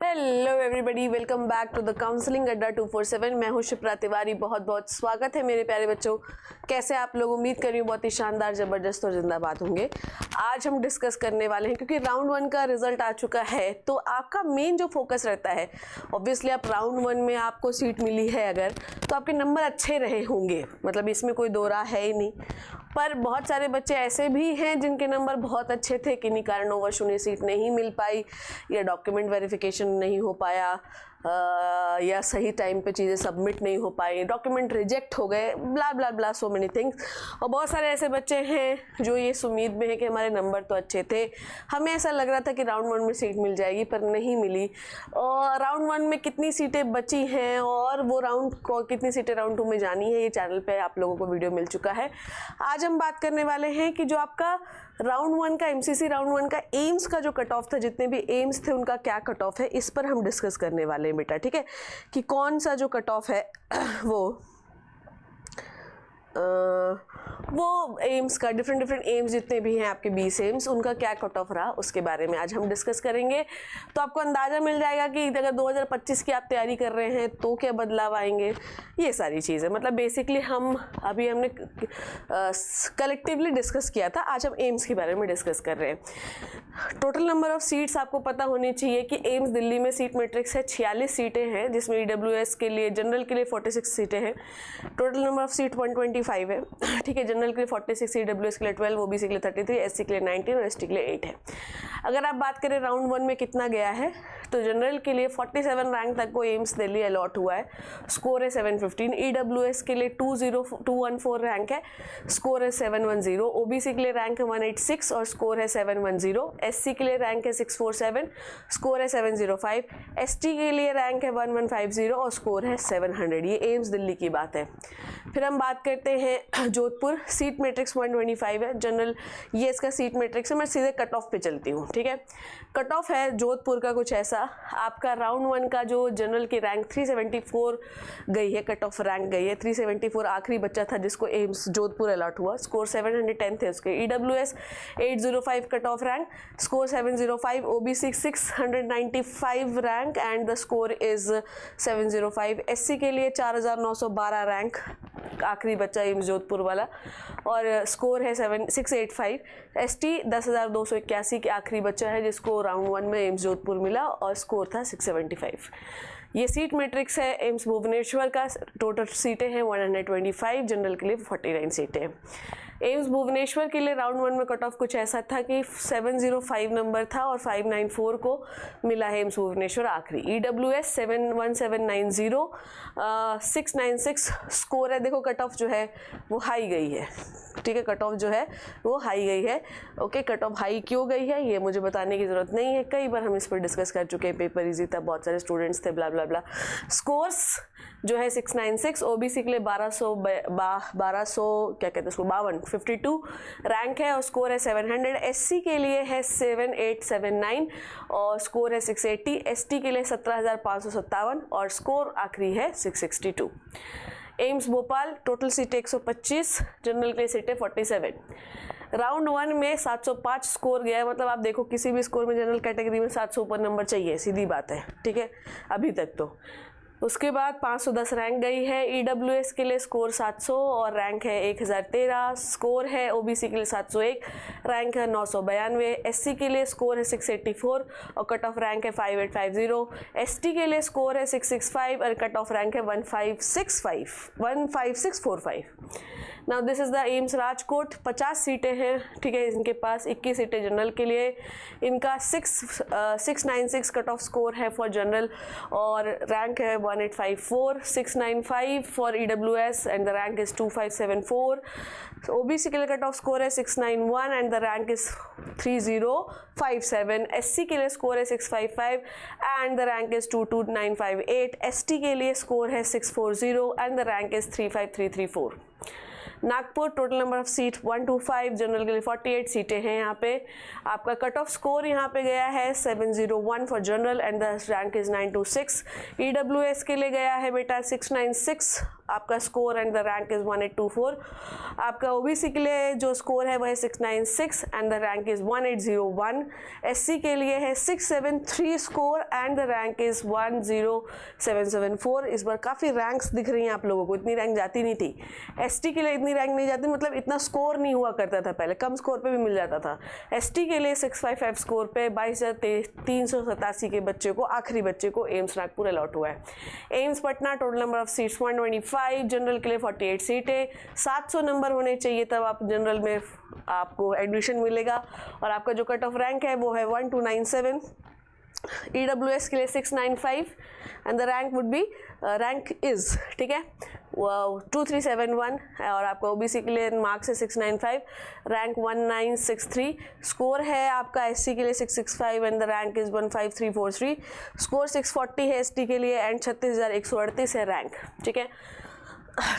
Hello everybody, welcome back to the counselling Adda 247। मैं हूं शिप्रा तिवारी। बहुत बहुत स्वागत है मेरे प्यारे बच्चों। कैसे आप लोग? उम्मीद कर रही हूँ बहुत ही शानदार, जबरदस्त और जिंदाबाद होंगे। आज हम डिस्कस करने वाले हैं, क्योंकि राउंड 1 का रिजल्ट आ चुका है, तो आपका मेन जो फोकस रहता है, ऑब्वियसली आप राउंड 1 में आपको सीट मिली है अगर, तो आपके नंबर अच्छे रहे होंगे, मतलब इसमें कोई दो राह है ही नहीं। पर बहुत सारे बच्चे ऐसे भी हैं जिनके नंबर बहुत अच्छे थे, किन्हीं कारणोंवश उन्हें सीट नहीं मिल पाई, या डॉक्यूमेंट वेरिफिकेशन नहीं हो पाया, या सही टाइम पे चीज़ें सबमिट नहीं हो पाई, डॉक्यूमेंट रिजेक्ट हो गए, ब्ला ब्ला ब्ला, सो मेनी थिंग्स। और बहुत सारे ऐसे बच्चे हैं जो ये उम्मीद में है कि हमारे नंबर तो अच्छे थे, हमें ऐसा लग रहा था कि राउंड 1 में सीट मिल जाएगी, पर नहीं मिली। और राउंड 1 में कितनी सीटें बची हैं और वो कितनी सीटें राउंड 2 में जानी है, ये चैनल पे आप लोगों को वीडियो मिल चुका है। आज हम बात करने वाले हैं कि जो आपका राउंड 1 का MCC राउंड 1 का एम्स का जो कट ऑफ था, जितने भी एम्स थे उनका क्या कट ऑफ है, इस पर हम डिस्कस करने वाले हैं बेटा। ठीक है, कि कौन सा जो कट ऑफ है वो एम्स का, डिफरेंट एम्स जितने भी हैं आपके 20 एम्स, उनका क्या कट ऑफ रहा उसके बारे में आज हम डिस्कस करेंगे। तो आपको अंदाज़ा मिल जाएगा कि अगर 2025 की आप तैयारी कर रहे हैं तो क्या बदलाव आएंगे, ये सारी चीज़ें। मतलब बेसिकली हमने कलेक्टिवली डिस्कस किया था, आज हम एम्स के बारे में डिस्कस कर रहे हैं। टोटल नंबर ऑफ सीट्स आपको पता होनी चाहिए कि एम्स दिल्ली में सीट मैट्रिक्स है 46 सीटें हैं, जिसमें EWS के लिए, जनरल के लिए 46 सीटें हैं। टोटल नंबर ऑफ सीट 125 है। ठीक है, जनरल के लिए 46, EWS के लिए 12, OBC के लिए 33, SC के लिए 19 और ST के लिए 8 है। अगर आप बात करें राउंड 1 में कितना गया है, तो जनरल के लिए 47 रैंक तक को एम्स दिल्ली अलॉट हुआ है, स्कोर है 715। EWS के लिए 214 रैंक है, स्कोर है 710। OBC के लिए रैंक है 186 और स्कोर है 710। SC के लिए रैंक है 647, स्कोर है 705। ST के लिए रैंक है 1150 और स्कोर है 700। ये एम्स दिल्ली की बात है। फिर हम बात करते हैं जोधपुर। सीट मैट्रिक्स 125 है जनरल, ये इसका सीट मैट्रिक्स है। मैं सीधे कट ऑफ पे चलती हूँ। ठीक है, कट ऑफ है जोधपुर का कुछ ऐसा, आपका राउंड 1 का जो जनरल की रैंक 374 गई है, कट ऑफ रैंक गई है 374। आखिरी बच्चा था जिसको एम्स जोधपुर अलॉट हुआ, स्कोर 710 थे उसके। EWS 805 cut off rank, score 705। OBC 695 rank and the score is 705। SC के लिए 4912 रैंक, आखिरी बच्चा एम्स जोधपुर वाला, और स्कोर है 685। ST 10,281 के आखिरी बच्चा है जिसको राउंड 1 में एम्स जोधपुर मिला और स्कोर था 675। ये सीट मैट्रिक्स है एम्स भुवनेश्वर का। टोटल सीटें हैं 125, जनरल के लिए 49 सीटें हैं। एम्स भुवनेश्वर के लिए राउंड 1 में कट ऑफ कुछ ऐसा था कि 705 नंबर था और 594 को मिला है एम्स भुवनेश्वर आखिरी। EWS 71790, 696 स्कोर है। देखो कट ऑफ जो है वो हाई गई है। ठीक है, कट ऑफ जो है वो हाई गई है। ओके, कट ऑफ हाई क्यों गई है ये मुझे बताने की ज़रूरत नहीं है, कई बार हम इस पर डिस्कस कर चुके हैं, पेपर इजी था, बहुत सारे स्टूडेंट्स थे, ब्ला ब्ला ब्ला। स्कोर्स जो है 696, OBC के लिए 1200 क्या कहते हैं उसको, 52 रैंक है और स्कोर है 700। SC के लिए है 7879 और स्कोर है 680। ST के लिए 17,557 और स्कोर आखिरी है 662। एम्स भोपाल टोटल सीटें 125, जनरल के लिए सीटें 47। राउंड 1 में 705 स्कोर गया है, मतलब आप देखो किसी भी स्कोर में जनरल कैटेगरी में 700 ऊपर नंबर चाहिए, सीधी बात है। ठीक है, अभी तक तो। उसके बाद 510 रैंक गई है। EWS के लिए स्कोर 700 और रैंक है 1013, स्कोर है OBC के लिए 701, रैंक है 992। SC के लिए स्कोर है 684 और कट ऑफ रैंक है 5850। ST के लिए स्कोर है 665 और कट ऑफ रैंक है 15645। Now this is the AIIMS Rajkot. 50 सीटें हैं। ठीक है, इनके पास 21 सीटें जनरल के लिए, इनका 696 कट ऑफ स्कोर है फॉर जनरल और रैंक है 1854, 695 for EWS and the rank is 2574। OBC के लिए कट ऑफ स्कोर है 691 and the rank is 3057। SC के लिए स्कोर है 655 and the rank is 22958। ST के लिए स्कोर है 640 and the rank is 35334। Nagpur total number of seat 125, general के लिए 48 सीटें हैं यहाँ पे। आपका कट ऑफ स्कोर यहाँ पे गया है 701 for general and the rank is 926। EWS के लिए गया है बेटा 696 आपका score and the rank is 1824। आपका OBC के लिए जो स्कोर है वह है 696 and the rank is 1801। SC के लिए है 673 score and the rank is 10774। इस बार काफ़ी रैंक्स दिख रही हैं आप लोगों को, इतनी रैंक जाती नहीं थी। ST के लिए इतनी रैंक नहीं जाती, मतलब इतना स्कोर नहीं हुआ करता था पहले, कम स्कोर पे भी मिल जाता था। ST के लिए 655 स्कोर पे 22,387 के बच्चे को, आखिरी बच्चे को एम्स नागपुर अलॉट हुआ है। AIIMS Patna total number of seats 125, general के लिए 48 सीटें, 700 नंबर होने चाहिए तब आप जनरल में आपको एडमिशन मिलेगा। और आपका जो कट ऑफ रैंक है वो है 1297। EWS के लिए 695 and the rank would be rank is, ठीक है, 2371। और आपका OBC के लिए मार्क्स है 695, रैंक 1963। स्कोर है आपका SC के लिए 665 and the rank is 15343। Score 640 है ST के लिए एंड 36,138 है रैंक, ठीक है।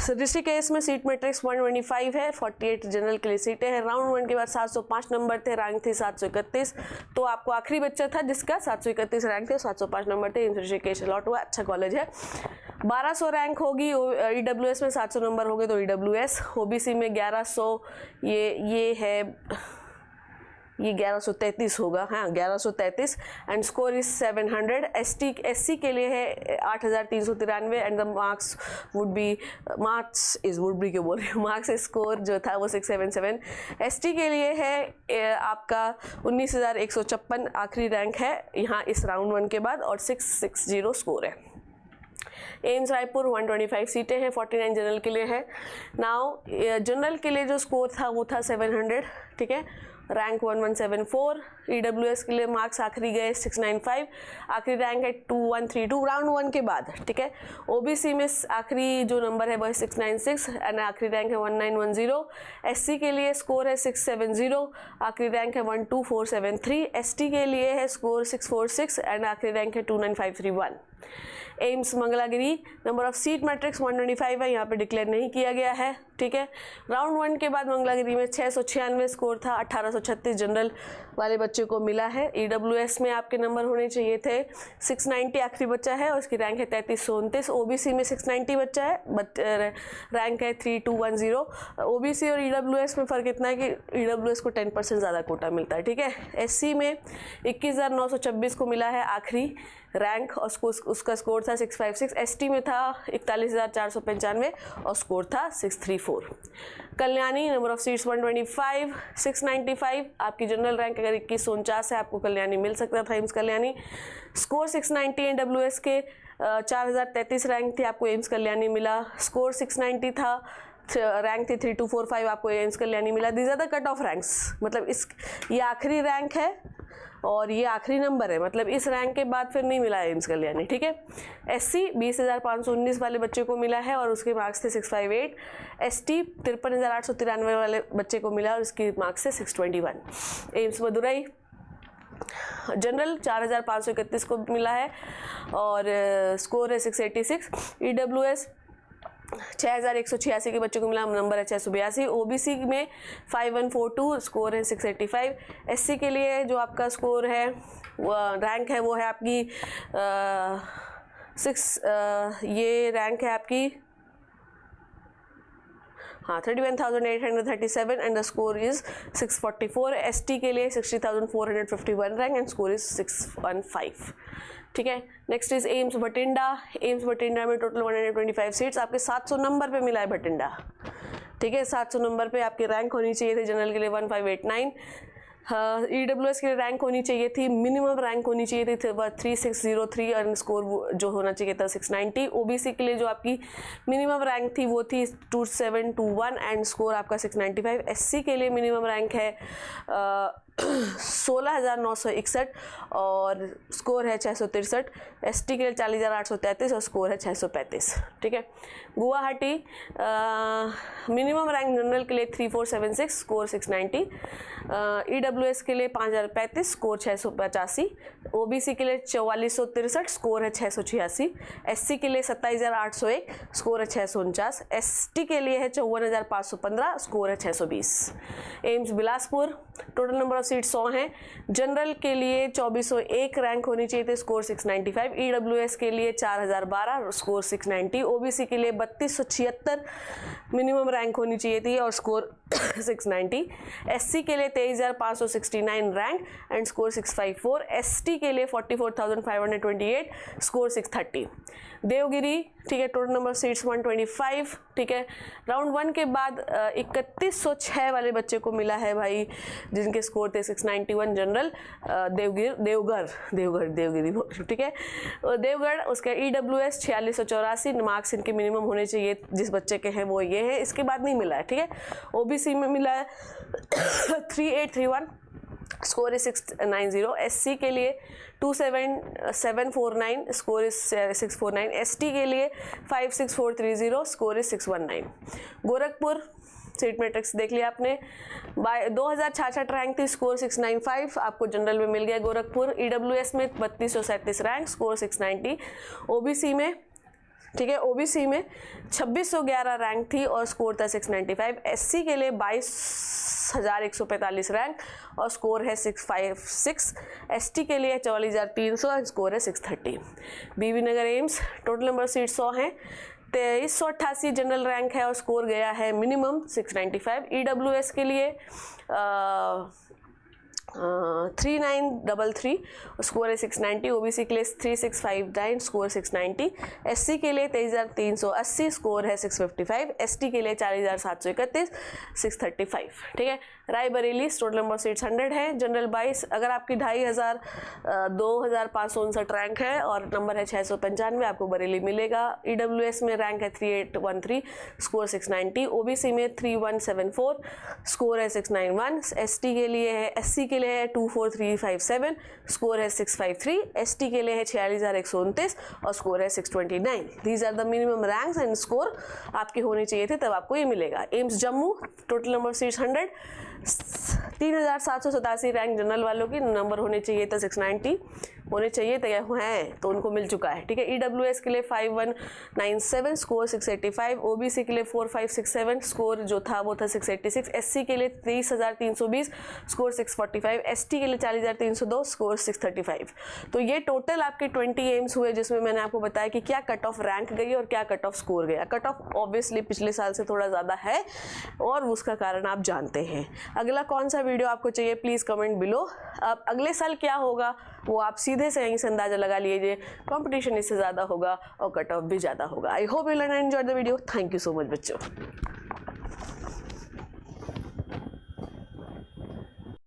डिस्ट्रिक्ट केस में सीट मैट्रिक्स 125 है, 48 जनरल के लिए सीटें हैं। राउंड 1 के बाद 705 नंबर थे, रैंक थी 731। तो आपको आखिरी बच्चा था जिसका 731 रैंक थे, 705 नंबर थे, ऋषिकेश केस अलॉट हुआ, अच्छा कॉलेज है। 1200 रैंक होगी, EWS में 700 नंबर हो गए तो EWS, OBC में 1100, ये है, ये 1133 होगा, हाँ 1133 एंड स्कोर इज 700। SC के लिए है 8393 and the marks would be, marks is would be क्यों बोल रही हूँ, मार्क्स स्कोर जो था वो 677। ST के लिए है आपका 19,156 आखिरी रैंक है यहाँ इस राउंड 1 के बाद और 660 स्कोर है। एम्स रायपुर 125 सीटें हैं, 49 जनरल के लिए है। नाउ जनरल के लिए जो स्कोर था वो था 700, ठीक है, रैंक 1174। EWS के लिए मार्क्स आखिरी गए 695, आखिरी रैंक है 2132 राउंड 1 के बाद, ठीक है। OBC में आखिरी जो नंबर है वह 696 एंड आखिरी रैंक है 1910। SC के लिए स्कोर है 670, आखिरी रैंक है 12473। ST के लिए है स्कोर 646 एंड आखिरी रैंक है 29531। AIIMS Mangalagiri number of seat matrix 125 है, यहाँ पे डिक्लेयर नहीं किया गया है, ठीक है। राउंड 1 के बाद मंगलागिरी में 696 स्कोर था, 1836 जनरल वाले बच्चे को मिला है। EWS में आपके नंबर होने चाहिए थे 690 आखिरी बच्चा है और उसकी रैंक है 3329। OBC में 690 बच्चा है बट रैंक है 3210। OBC और EWS में फ़र्क इतना है कि EWS को 10% ज़्यादा कोटा मिलता है, ठीक है। SC में 21,926 को मिला है आखिरी रैंक और उसका स्कोर था 656। ST में था 41,495 और स्कोर था 634। कल्याणी नंबर ऑफ सीट्स 125, 695 आपकी जनरल रैंक अगर 2149 है आपको कल्याणी मिल सकता था, एम्स कल्याणी। स्कोर 690 EWS के 4033 रैंक थी, आपको एम्स कल्याणी मिला। स्कोर 690 था, रैंक थी 3245, आपको एम्स कल्याणी मिला। These are the cut off ranks, मतलब ये आखिरी रैंक है और ये आखिरी नंबर है, मतलब इस रैंक के बाद फिर नहीं मिला है एम्स कल्याणी, ठीक है। SC 20,519 वाले बच्चे को मिला है और उसके मार्क्स थे 658। ST 53,893 वाले बच्चे को मिला और उसकी मार्क्स थे 621। एम्स मदुरई जनरल 4,531 को मिला है और स्कोर है 686। EWS 6,186 के बच्चों को मिला, नंबर है 682। OBC में 5142 स्कोर है 685। SC के लिए जो आपका स्कोर है रैंक है वो है आपकी ये रैंक है आपकी 31,837 and the score is 644। ST के लिए 60,451 रैंक एंड स्कोर इज 615, ठीक है। Next is AIIMS Bathinda. AIIMS Bathinda में टोटल 125 सीट्स, आपके 700 नंबर पे मिला है भटिंडा, ठीक है। 700 नंबर पे आपकी रैंक होनी चाहिए थी जनरल के लिए 1589। EWS के लिए रैंक होनी चाहिए थी, मिनिमम रैंक होनी चाहिए थी 3603 और स्कोर जो होना चाहिए था 690। OBC के लिए जो आपकी मिनिमम रैंक थी वो थी 2721 एंड स्कोर आपका 695। SC के लिए मिनिमम रैंक है 16,961 और स्कोर है 663। एसटी के लिए 40,833 और स्कोर है 635। ठीक है। गुवाहाटी मिनिमम रैंक जनरल के लिए 3476, स्कोर 690। ईडब्ल्यूएस के लिए 5035, स्कोर 685। ओबीसी के लिए 4463, स्कोर है 686। एससी के लिए 27,801, स्कोर है 649। एसटी के लिए है 54,515, स्कोर है 620। AIIMS Bilaspur total number of seat 100 हैं। जनरल के लिए 2401 रैंक होनी चाहिए थे, स्कोर 695। ईडब्ल्यूएस के लिए 4012, स्कोर 690। ओबीसी के लिए 3276 मिनिमम रैंक होनी चाहिए थी और स्कोर 690। एससी के लिए 23,569 रैंक एंड स्कोर 654। एसटी के लिए 44,528, स्कोर 630। देवगिरी, ठीक है, टोटल नंबर सीट्स 125। ठीक है। राउंड 1 के बाद 3106 वाले बच्चे को मिला है भाई, जिनके स्कोर थे 691 जनरल। देवगिरी, ठीक है, देवगढ़। उसका ईडब्ल्यूएस 4684 मार्क्स इनके मिनिमम होने चाहिए, जिस बच्चे के हैं वो ये है, इसके बाद नहीं मिला है। ठीक है। ओबीसी में मिला है 3831, स्कोर इज 690। एससी के लिए 27749, स्कोर इज 649। एसटी के लिए 56430, score is 619। Gorakhpur seat matrix देख लिया आपने। 2066 रैंक थी, स्कोर 695, आपको जनरल में मिल गया गोरखपुर। ईडब्ल्यूएस में 3237 रैंक, स्कोर 690। ओबीसी में, ठीक है, ओबीसी में 2611 रैंक थी और स्कोर था 695। एससी के लिए 22,145 रैंक और स्कोर है 656। एसटी के लिए 44,300, स्कोर है 630। बीबी नगर एम्स टोटल नंबर सीट 100 हैं। 2388 जनरल रैंक है और स्कोर गया है मिनिमम 695। ईडब्ल्यूएस के लिए 3933, स्कोर है 690। ओबीसी के लिए 3659, स्कोर 690। एससी के लिए 23,380, स्कोर है 655। एसटी के लिए 40,731, 635। ठीक है। रायबरेली टोटल नंबर सीट्स 100 है। जनरल 22। अगर आपकी 2500 2559 रैंक है और नंबर है 695, आपको बरेली मिलेगा। ईडब्ल्यूएस में रैंक है 3813, स्कोर 690। ओबीसी में 3174, स्कोर है 691। एसटी के लिए है, एससी के लिए है 24357, स्कोर है 653। एसटी के लिए है 46,129 और स्कोर है 629। These are the minimum ranks and score आपके होने चाहिए थे, तब आपको ये मिलेगा। AIIMS Jammu total number seats 100। 3,787 rank general वालों की, नंबर होने चाहिए था 690 होने चाहिए थे, हैं तो उनको मिल चुका है। ठीक है। ईडब्ल्यूएस के लिए 5197, स्कोर 685। ओबीसी के लिए 4567, स्कोर जो था वो था 686। एससी के लिए 30,320, स्कोर 645। एसटी के लिए 40,302, स्कोर 635। तो ये टोटल आपके 20 एम्स हुए, जिसमें मैंने आपको बताया कि क्या कट ऑफ रैंक गई और क्या कट ऑफ स्कोर गया। कट ऑफ ऑब्वियसली पिछले साल से थोड़ा ज़्यादा है और उसका कारण आप जानते हैं। अगला कौन सा वीडियो आपको चाहिए, प्लीज़ कमेंट बिलो। अब अगले साल क्या होगा वो आप सीधे से यहीं से अंदाजा लगा लीजिए। कंपटीशन इससे ज़्यादा होगा और कट ऑफ भी ज़्यादा होगा। I hope you learn and enjoy the video. Thank you so much बच्चों।